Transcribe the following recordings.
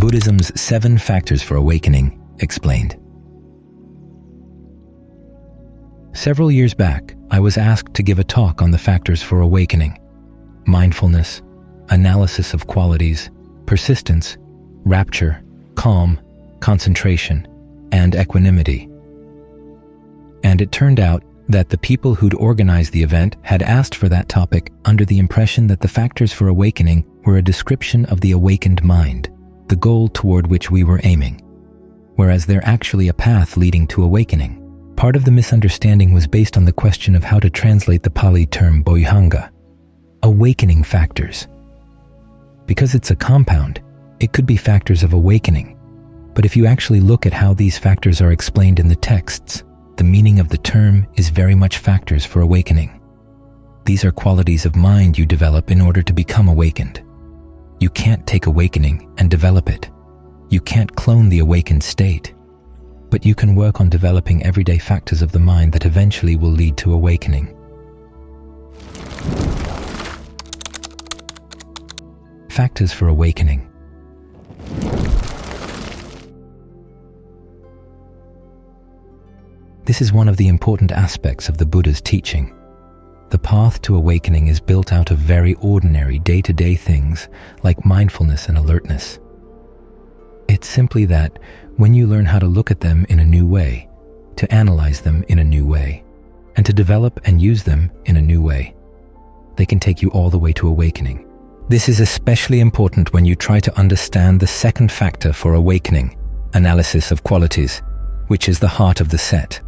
Buddhism's 7 Factors for Awakening, explained. Several years back, I was asked to give a talk on the factors for awakening: mindfulness, analysis of qualities, persistence, rapture, calm, concentration, and equanimity. And it turned out that the people who'd organized the event had asked for that topic under the impression that the factors for awakening were a description of the awakened mind, the goal toward which we were aiming, whereas they're actually a path leading to awakening. Part of the misunderstanding was based on the question of how to translate the Pali term bojjhaṅga, awakening factors. Because it's a compound, it could be factors of awakening. But if you actually look at how these factors are explained in the texts, the meaning of the term is very much factors for awakening. These are qualities of mind you develop in order to become awakened. You can't take awakening and develop it. You can't clone the awakened state. But you can work on developing everyday factors of the mind that eventually will lead to awakening. Factors for awakening. This is one of the important aspects of the Buddha's teaching. The path to awakening is built out of very ordinary day-to-day things like mindfulness and alertness. It's simply that when you learn how to look at them in a new way, to analyze them in a new way, and to develop and use them in a new way, they can take you all the way to awakening. This is especially important when you try to understand the second factor for awakening, analysis of qualities, which is the heart of the set.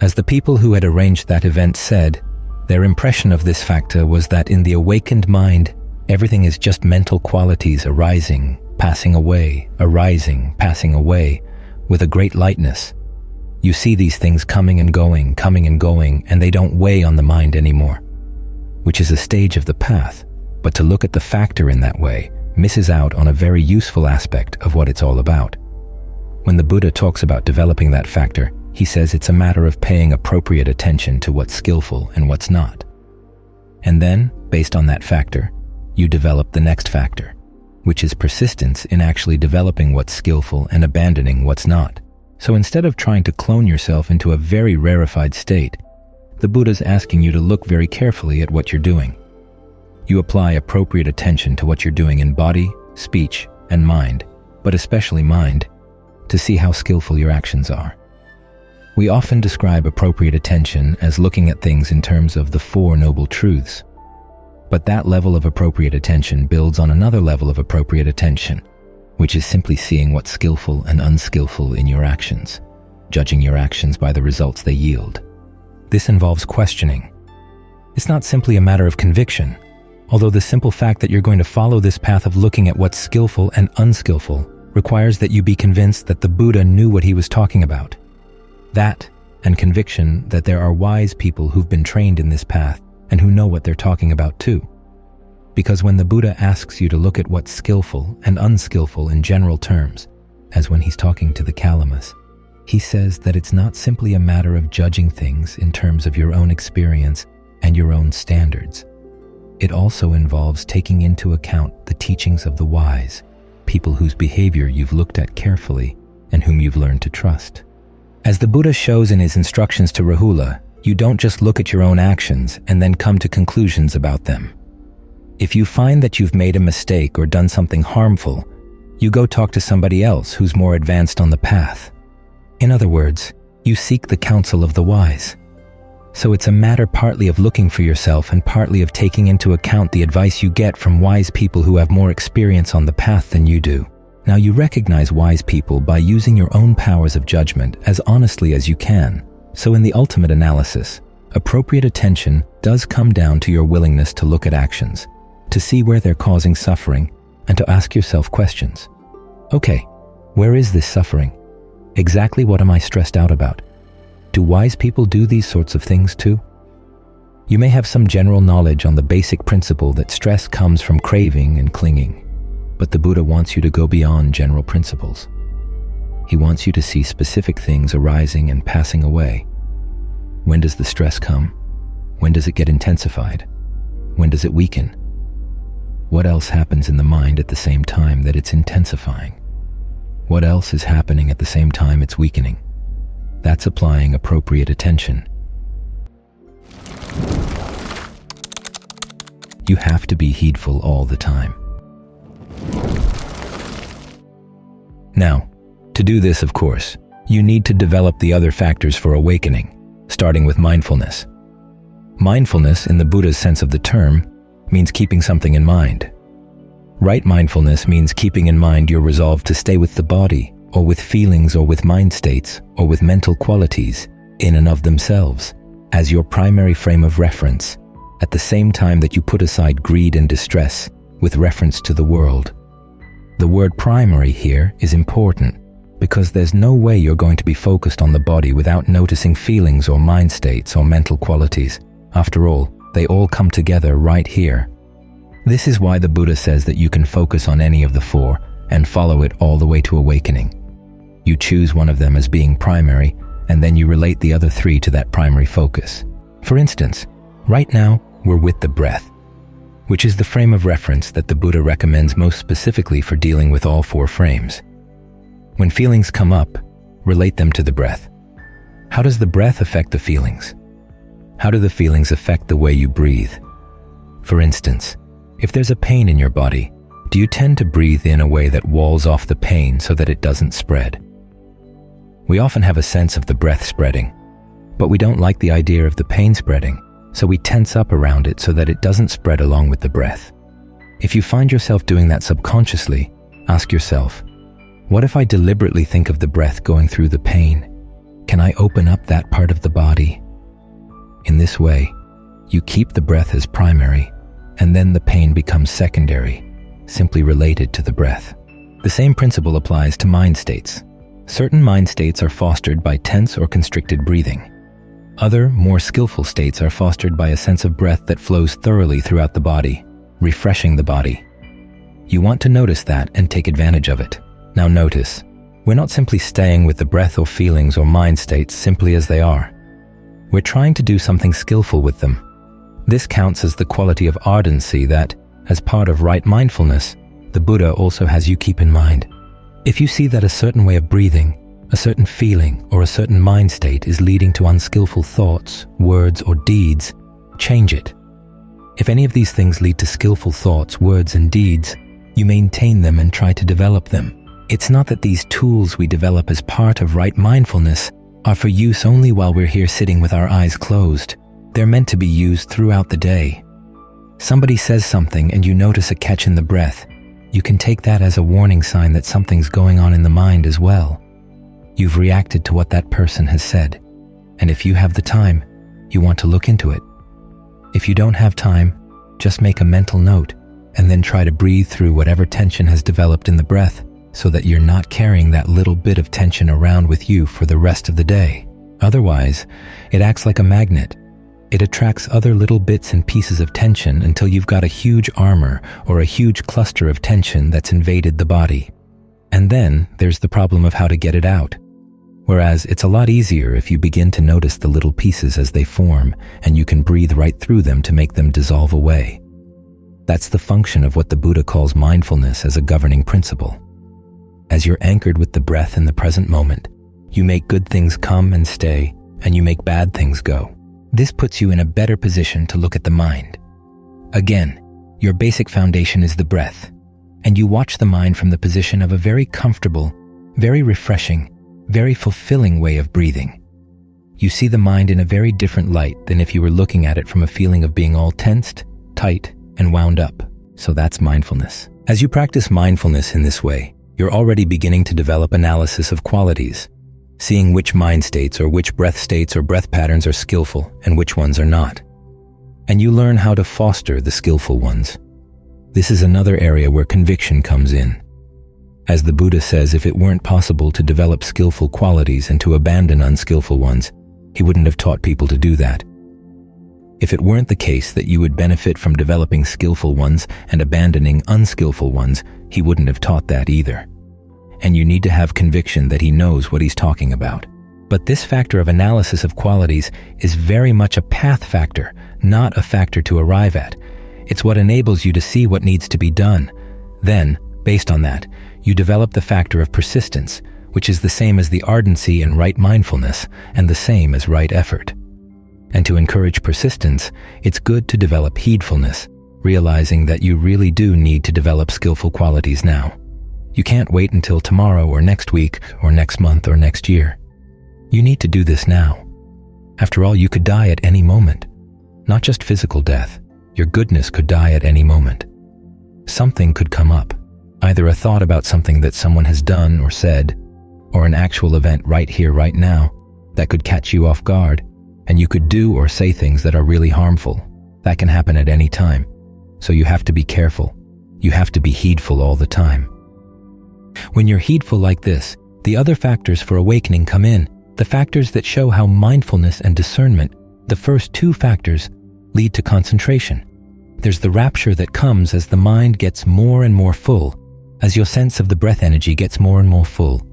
As the people who had arranged that event said, their impression of this factor was that in the awakened mind, everything is just mental qualities arising, passing away, arising, passing away, with a great lightness. You see these things coming and going, and they don't weigh on the mind anymore, which is a stage of the path. But to look at the factor in that way misses out on a very useful aspect of what it's all about. When the Buddha talks about developing that factor, he says it's a matter of paying appropriate attention to what's skillful and what's not. And then, based on that factor, you develop the next factor, which is persistence in actually developing what's skillful and abandoning what's not. So instead of trying to clone yourself into a very rarefied state, the Buddha's asking you to look very carefully at what you're doing. You apply appropriate attention to what you're doing in body, speech, and mind, but especially mind, to see how skillful your actions are. We often describe appropriate attention as looking at things in terms of the 4 Noble Truths. But that level of appropriate attention builds on another level of appropriate attention, which is simply seeing what's skillful and unskillful in your actions, judging your actions by the results they yield. This involves questioning. It's not simply a matter of conviction, although the simple fact that you're going to follow this path of looking at what's skillful and unskillful requires that you be convinced that the Buddha knew what he was talking about. That, and conviction that there are wise people who've been trained in this path and who know what they're talking about too. Because when the Buddha asks you to look at what's skillful and unskillful in general terms, as when he's talking to the Kalamas, he says that it's not simply a matter of judging things in terms of your own experience and your own standards. It also involves taking into account the teachings of the wise, people whose behavior you've looked at carefully and whom you've learned to trust. As the Buddha shows in his instructions to Rahula, you don't just look at your own actions and then come to conclusions about them. If you find that you've made a mistake or done something harmful, you go talk to somebody else who's more advanced on the path. In other words, you seek the counsel of the wise. So it's a matter partly of looking for yourself and partly of taking into account the advice you get from wise people who have more experience on the path than you do. Now you recognize wise people by using your own powers of judgment as honestly as you can. So in the ultimate analysis, appropriate attention does come down to your willingness to look at actions, to see where they're causing suffering, and to ask yourself questions. Okay, where is this suffering? Exactly what am I stressed out about? Do wise people do these sorts of things too? You may have some general knowledge on the basic principle that stress comes from craving and clinging, but the Buddha wants you to go beyond general principles. He wants you to see specific things arising and passing away. When does the stress come? When does it get intensified? When does it weaken? What else happens in the mind at the same time that it's intensifying? What else is happening at the same time it's weakening? That's applying appropriate attention. You have to be heedful all the time. Now, to do this, of course, you need to develop the other factors for awakening, starting with mindfulness. Mindfulness, in the Buddha's sense of the term, means keeping something in mind. Right mindfulness means keeping in mind your resolve to stay with the body, or with feelings, or with mind states, or with mental qualities, in and of themselves, as your primary frame of reference, at the same time that you put aside greed and distress with reference to the world. The word primary here is important because there's no way you're going to be focused on the body without noticing feelings or mind states or mental qualities. After all, they all come together right here. This is why the Buddha says that you can focus on any of the four and follow it all the way to awakening. You choose one of them as being primary, and then you relate the other three to that primary focus. For instance, right now, we're with the breath, which is the frame of reference that the Buddha recommends most specifically for dealing with all four frames. When feelings come up, relate them to the breath. How does the breath affect the feelings? How do the feelings affect the way you breathe? For instance, if there's a pain in your body, do you tend to breathe in a way that walls off the pain so that it doesn't spread? We often have a sense of the breath spreading, but we don't like the idea of the pain spreading, so we tense up around it so that it doesn't spread along with the breath. If you find yourself doing that subconsciously, ask yourself, what if I deliberately think of the breath going through the pain? Can I open up that part of the body? In this way, you keep the breath as primary, and then the pain becomes secondary, simply related to the breath. The same principle applies to mind states. Certain mind states are fostered by tense or constricted breathing. Other, more skillful states are fostered by a sense of breath that flows thoroughly throughout the body, refreshing the body. You want to notice that and take advantage of it. Now notice, we're not simply staying with the breath or feelings or mind states simply as they are. We're trying to do something skillful with them. This counts as the quality of ardency that, as part of right mindfulness, the Buddha also has you keep in mind. If you see that a certain way of breathing, a certain feeling, or a certain mind state is leading to unskillful thoughts, words, or deeds, change it. If any of these things lead to skillful thoughts, words, and deeds, you maintain them and try to develop them. It's not that these tools we develop as part of right mindfulness are for use only while we're here sitting with our eyes closed. They're meant to be used throughout the day. Somebody says something and you notice a catch in the breath. You can take that as a warning sign that something's going on in the mind as well. You've reacted to what that person has said, and if you have the time, you want to look into it. If you don't have time, just make a mental note and then try to breathe through whatever tension has developed in the breath so that you're not carrying that little bit of tension around with you for the rest of the day. Otherwise, it acts like a magnet. It attracts other little bits and pieces of tension until you've got a huge armor or a huge cluster of tension that's invaded the body. And then there's the problem of how to get it out. Whereas it's a lot easier if you begin to notice the little pieces as they form and you can breathe right through them to make them dissolve away. That's the function of what the Buddha calls mindfulness as a governing principle. As you're anchored with the breath in the present moment, you make good things come and stay, and you make bad things go. This puts you in a better position to look at the mind. Again, your basic foundation is the breath, and you watch the mind from the position of a very comfortable, very refreshing, very fulfilling way of breathing. You see the mind in a very different light than if you were looking at it from a feeling of being all tensed, tight, and wound up. So that's mindfulness. As you practice mindfulness in this way, you're already beginning to develop analysis of qualities, seeing which mind states or which breath states or breath patterns are skillful and which ones are not. And you learn how to foster the skillful ones. This is another area where conviction comes in. As the Buddha says, if it weren't possible to develop skillful qualities and to abandon unskillful ones, he wouldn't have taught people to do that. If it weren't the case that you would benefit from developing skillful ones and abandoning unskillful ones, he wouldn't have taught that either. And you need to have conviction that he knows what he's talking about. But this factor of analysis of qualities is very much a path factor, not a factor to arrive at. It's what enables you to see what needs to be done. Then, Based on that, you develop the factor of persistence, which is the same as the ardency in right mindfulness and the same as right effort. And to encourage persistence, it's good to develop heedfulness, realizing that you really do need to develop skillful qualities now. You can't wait until tomorrow or next week or next month or next year. You need to do this now. After all, you could die at any moment. Not just physical death. Your goodness could die at any moment. Something could come up, either a thought about something that someone has done or said, or an actual event right here, right now, that could catch you off guard, and you could do or say things that are really harmful. That can happen at any time. So you have to be careful. You have to be heedful all the time. When you're heedful like this, the other factors for awakening come in, the factors that show how mindfulness and discernment, the first two factors, lead to concentration. There's the rapture that comes as the mind gets more and more full, as your sense of the breath energy gets more and more full.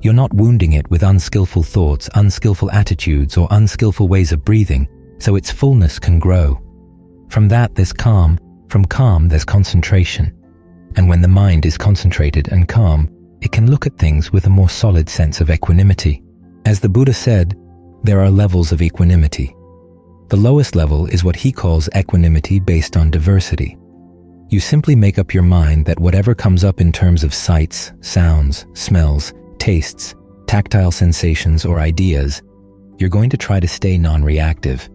You're not wounding it with unskillful thoughts, unskillful attitudes, or unskillful ways of breathing, so its fullness can grow. From that, there's calm. From calm, there's concentration. And when the mind is concentrated and calm, it can look at things with a more solid sense of equanimity. As the Buddha said, there are levels of equanimity. The lowest level is what he calls equanimity based on diversity. You simply make up your mind that whatever comes up in terms of sights, sounds, smells, tastes, tactile sensations, or ideas, you're going to try to stay non-reactive.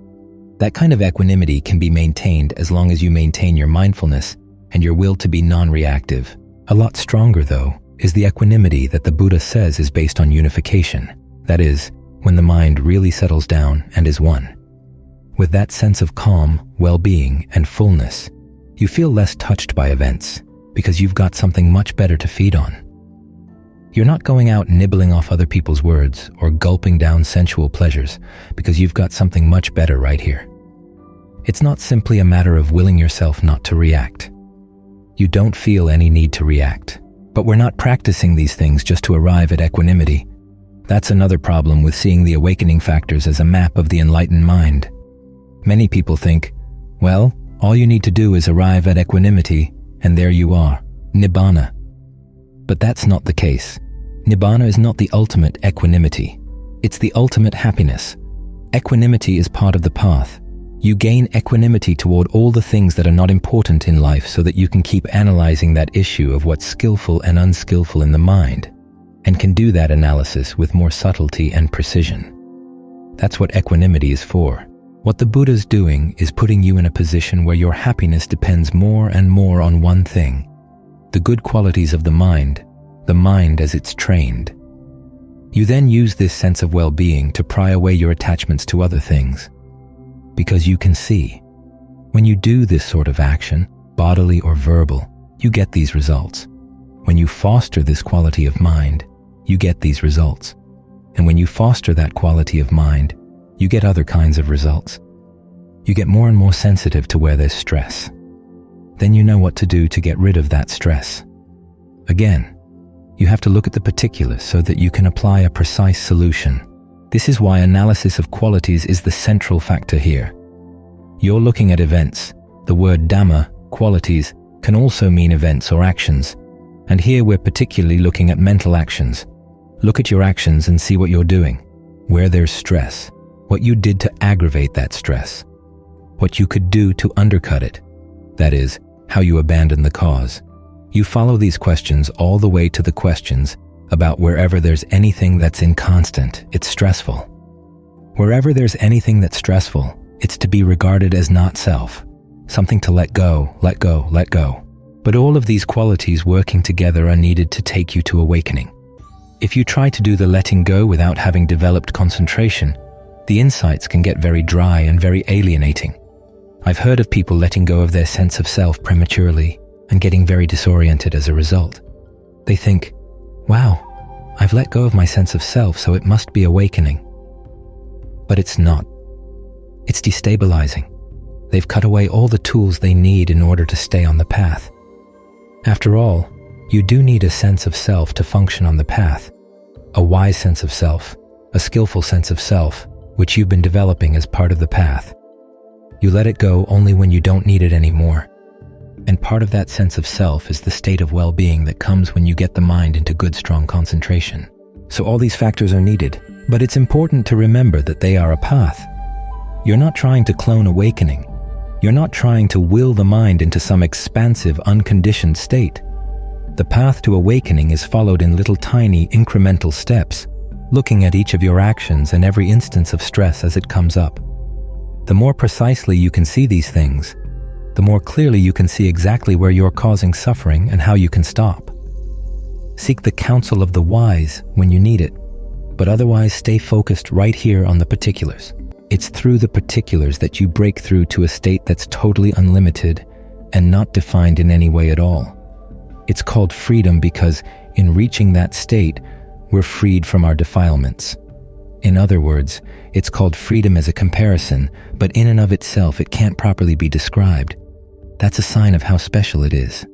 That kind of equanimity can be maintained as long as you maintain your mindfulness and your will to be non-reactive. A lot stronger, though, is the equanimity that the Buddha says is based on unification. That is, when the mind really settles down and is one. With that sense of calm, well-being, and fullness, you feel less touched by events because you've got something much better to feed on. You're not going out nibbling off other people's words or gulping down sensual pleasures because you've got something much better right here. It's not simply a matter of willing yourself not to react. You don't feel any need to react. But we're not practicing these things just to arrive at equanimity. That's another problem with seeing the awakening factors as a map of the enlightened mind. Many people think, well, all you need to do is arrive at equanimity, and there you are, nibbana. But that's not the case. Nibbana is not the ultimate equanimity. It's the ultimate happiness. Equanimity is part of the path. You gain equanimity toward all the things that are not important in life so that you can keep analyzing that issue of what's skillful and unskillful in the mind, and can do that analysis with more subtlety and precision. That's what equanimity is for. What the Buddha's doing is putting you in a position where your happiness depends more and more on one thing, the good qualities of the mind as it's trained. You then use this sense of well-being to pry away your attachments to other things. Because you can see, when you do this sort of action, bodily or verbal, you get these results. When you foster this quality of mind, you get these results. And when you foster that quality of mind, you get other kinds of results. You get more and more sensitive to where there's stress. Then you know what to do to get rid of that stress. Again, you have to look at the particulars so that you can apply a precise solution. This is why analysis of qualities is the central factor here. You're looking at events. The word Dhamma, qualities, can also mean events or actions. And here we're particularly looking at mental actions. Look at your actions and see what you're doing. Where there's stress, what you did to aggravate that stress. What you could do to undercut it. That is, how you abandon the cause. You follow these questions all the way to the questions about wherever there's anything that's inconstant, it's stressful. Wherever there's anything that's stressful, it's to be regarded as not self, something to let go, let go, let go. But all of these qualities working together are needed to take you to awakening. If you try to do the letting go without having developed concentration, the insights can get very dry and very alienating. I've heard of people letting go of their sense of self prematurely and getting very disoriented as a result. They think, wow, I've let go of my sense of self, so it must be awakening. But it's not. It's destabilizing. They've cut away all the tools they need in order to stay on the path. After all, you do need a sense of self to function on the path. A wise sense of self, a skillful sense of self, which you've been developing as part of the path. You let it go only when you don't need it anymore. And part of that sense of self is the state of well-being that comes when you get the mind into good, strong concentration. So all these factors are needed, but it's important to remember that they are a path. You're not trying to clone awakening. You're not trying to will the mind into some expansive, unconditioned state. The path to awakening is followed in little tiny, incremental steps, looking at each of your actions and every instance of stress as it comes up. The more precisely you can see these things, the more clearly you can see exactly where you're causing suffering and how you can stop. Seek the counsel of the wise when you need it, but otherwise stay focused right here on the particulars. It's through the particulars that you break through to a state that's totally unlimited and not defined in any way at all. It's called freedom because in reaching that state, we're freed from our defilements. In other words, it's called freedom as a comparison, but in and of itself, it can't properly be described. That's a sign of how special it is.